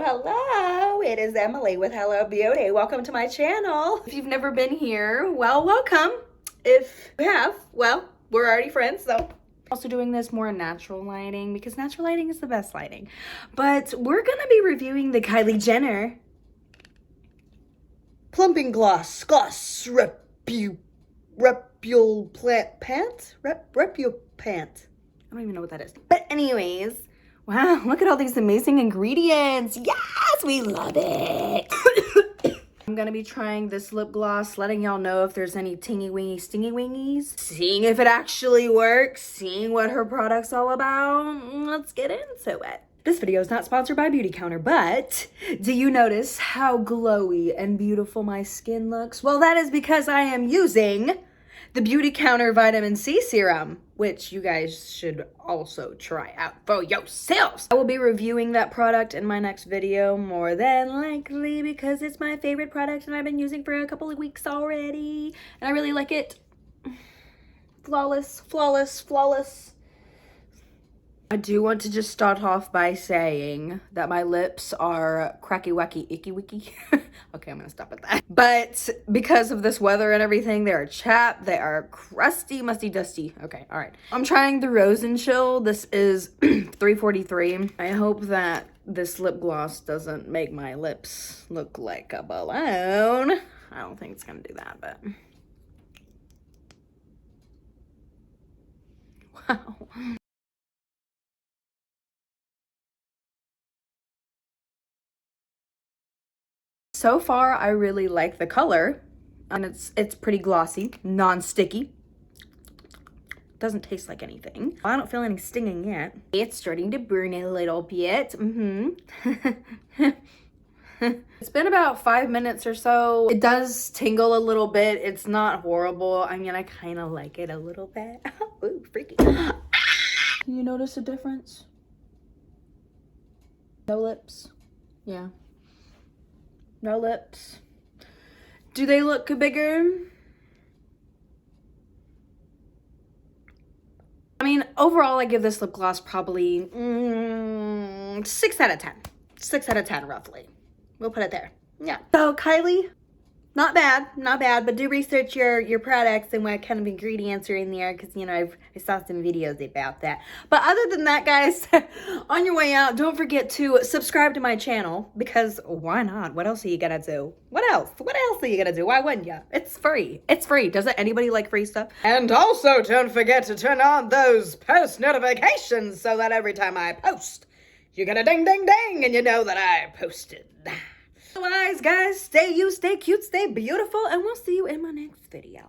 Hello. It is Emily with Hello Beauty. Welcome to my channel. If you've never been here, well, welcome. If you have, well, we're already friends, so. Also doing this more in natural lighting because natural lighting is the best lighting. But we're gonna be reviewing the Kylie Jenner Plumping Gloss Repule Pant? Repule Pant. I don't even know what that is. But anyways, wow, look at all these amazing ingredients. Yes, we love it. I'm gonna be trying this lip gloss, letting y'all know if there's any tingy wingy stingy wingies, seeing if it actually works, seeing what her product's all about. Let's get into it. This video is not sponsored by BeautyCounter, but do you notice how glowy and beautiful my skin looks? Well, that is because I am using the BeautyCounter Vitamin C Serum, which you guys should also try out for yourselves. I will be reviewing that product in my next video, more than likely, because it's my favorite product and I've been using for a couple of weeks already, and I really like it. Flawless, flawless, flawless. I do want to just start off by saying that my lips are cracky wacky icky wicky. Okay, I'm gonna stop at that. But because of this weather and everything, they are chapped, they are crusty, musty, dusty. Okay, all right. I'm trying the Rose and Chill. This is $3.43. I hope that this lip gloss doesn't make my lips look like a balloon. I don't think it's gonna do that, but. Wow. So far, I really like the color, and it's pretty glossy, non-sticky. Doesn't taste like anything. I don't feel any stinging yet. It's starting to burn a little bit. It's been about 5 minutes or so. It does tingle a little bit. It's not horrible. I mean, I kind of like it a little bit. Ooh, freaky. Can you notice a difference? No lips? Yeah. No lips. Do they look bigger? I mean, overall, I give this lip gloss probably 6 out of 10. 6 out of 10, roughly. We'll put it there. Yeah. So, Kylie, not bad, but do research your products and what kind of ingredients are in there, because, you know, I saw some videos about that. But other than that, guys, on your way out, don't forget to subscribe to my channel, because why not? What else are you gonna do? What else are you gonna do? Why wouldn't you? It's free. It's free. Doesn't anybody like free stuff? And also, don't forget to turn on those post notifications so that every time I post, you get a ding, ding, ding, and you know that I posted. Otherwise, guys, stay you, stay cute, stay beautiful, and we'll see you in my next video.